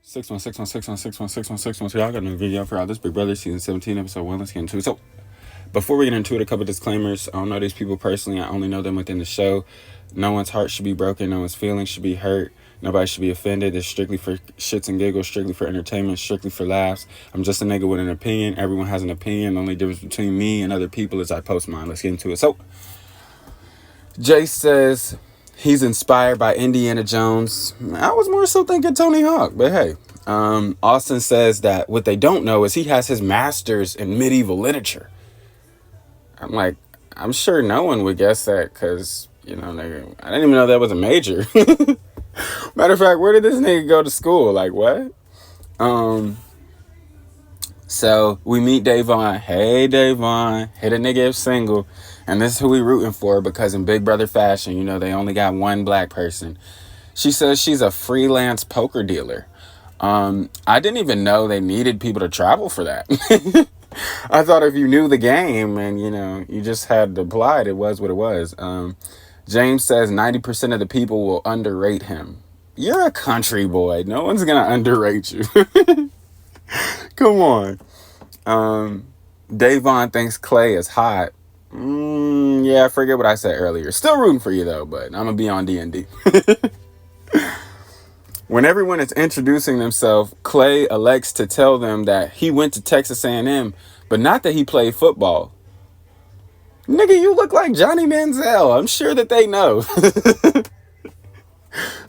61616161616. So y'all got a new video for all this Big Brother season 17 episode 1. Let's get into it. So before we get into it, a couple disclaimers. I don't know these people personally. I only know them within the show. No one's heart should be broken. No one's feelings should be hurt. Nobody should be offended. It's strictly for shits and giggles, strictly for entertainment, strictly for laughs. I'm just a nigga with an opinion. Everyone has an opinion. The only difference between me and other people is I post mine. Let's get into it. So Jay says he's inspired by Indiana Jones. I was more so thinking Tony Hawk, but hey. Austin says that what they don't know is he has his master's in medieval literature. I'm like, I'm sure no one would guess that because, you know, nigga, I didn't even know that was a major. Matter of fact, where did this nigga go to school? Like, what? So we meet Davon. Hey, Davon. Hit a nigga if single. And this is who we rooting for because in Big Brother fashion, you know, they only got one black person. She says she's a freelance poker dealer. I didn't even know they needed people to travel for that. I thought if you knew the game and, you know, you just had to apply it, it was what it was. James says 90% of the people will underrate him. You're a country boy. No one's going to underrate you. Come on. Davon thinks Clay is hot. Yeah, I forget what I said earlier. Still rooting for you, though, but I'm going to be on D&D. When everyone is introducing themselves, Clay elects to tell them that he went to Texas A&M, but not that he played football. Nigga, you look like Johnny Manziel. I'm sure that they know.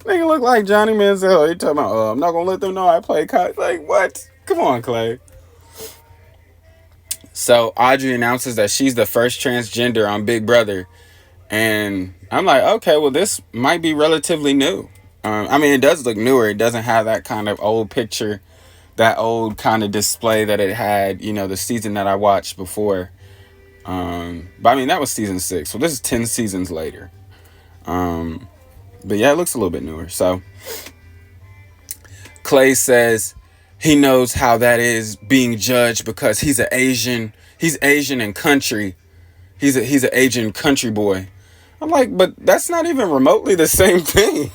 Nigga look like Johnny Manziel. They talking about, I'm not going to let them know I play college. Like, what? Come on, Clay. So Audrey announces that she's the first transgender on Big Brother. And I'm like, okay, well, this might be relatively new. I mean, it does look newer. It doesn't have that kind of old picture, that old kind of display that it had, you know, the season that I watched before. But I mean, that was season 6. So this is 10 seasons later. But yeah, it looks a little bit newer. So Clay says he knows how that is being judged because he's Asian in country. He's an Asian country boy. I'm like, but that's not even remotely the same thing.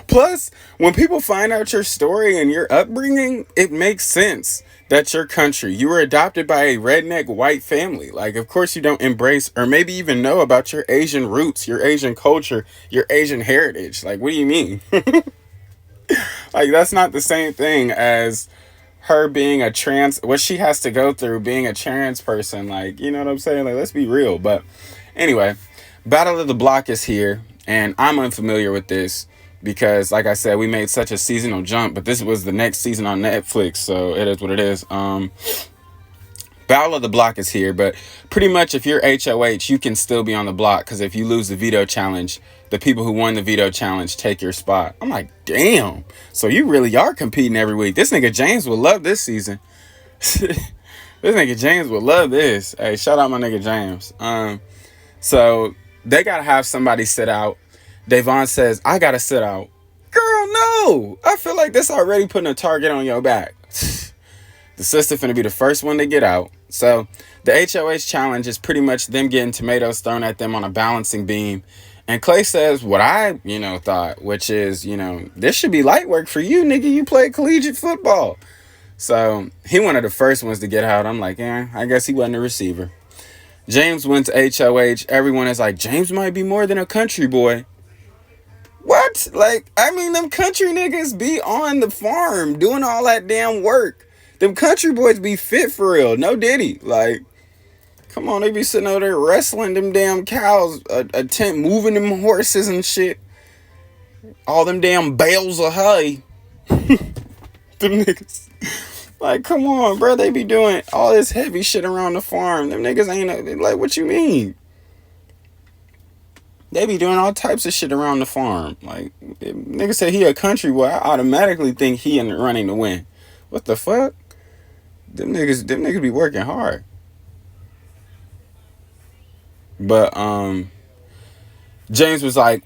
Plus, when people find out your story and your upbringing, it makes sense that your country, you were adopted by a redneck white family. Like, of course you don't embrace or maybe even know about your Asian roots, your Asian culture, your Asian heritage. Like, what do you mean? Like, that's not the same thing as her being a what she has to go through being a trans person. Like, you know what I'm saying? Like, let's be real. But anyway, Battle of the Block is here, and I'm unfamiliar with this because, like I said, we made such a seasonal jump, but this was the next season on Netflix, so it is what it is. Battle of the Block is here, but pretty much if you're HOH, you can still be on the block because if you lose the veto challenge, the people who won the veto challenge take your spot. I'm like, damn. So you really are competing every week. This nigga James will love this season. This nigga James will love this. Hey, shout out my nigga James. So they gotta have somebody sit out. Davon says, I gotta sit out. Girl, no. I feel like this already putting a target on your back. The sister finna be the first one to get out. So the HOH challenge is pretty much them getting tomatoes thrown at them on a balancing beam. And Clay says what I, thought, which is, this should be light work for you, nigga. You play collegiate football. So he one of the first ones to get out. I'm like, I guess he wasn't a receiver. James went to HOH. Everyone is like, James might be more than a country boy. What? Like, I mean, them country niggas be on the farm doing all that damn work. Them country boys be fit for real. No diddy. Like, come on, they be sitting over there wrestling them damn cows, a tent, moving them horses and shit. All them damn bales of hay. Them niggas. Like, come on, bro. They be doing all this heavy shit around the farm. Them niggas ain't, like, what you mean? They be doing all types of shit around the farm. Like, if nigga say he a country boy, I automatically think he in the running to win. What the fuck? Them niggas be working hard. But, James was like,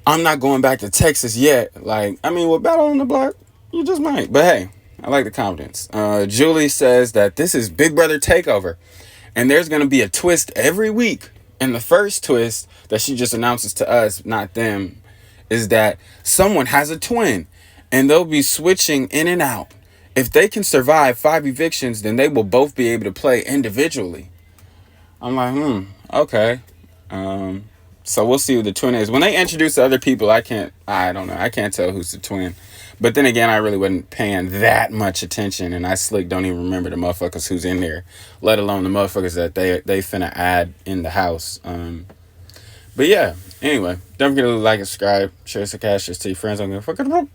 I'm not going back to Texas yet. Like, I mean, with Battle on the Block, you just might. But hey, I like the confidence. Julie says that this is Big Brother Takeover. And there's going to be a twist every week. And the first twist that she just announces to us, not them, is that someone has a twin. and they'll be switching in and out. If they can survive 5 evictions, then they will both be able to play individually. I'm like, okay. So we'll see who the twin is. When they introduce other people, I don't know. I can't tell who's the twin. But then again, I really wasn't paying that much attention, and I slick don't even remember the motherfuckers who's in there, let alone the motherfuckers that they finna add in the house. But yeah, anyway, don't forget to like and subscribe, share some cash, to your friends. I'm gonna fuck it up.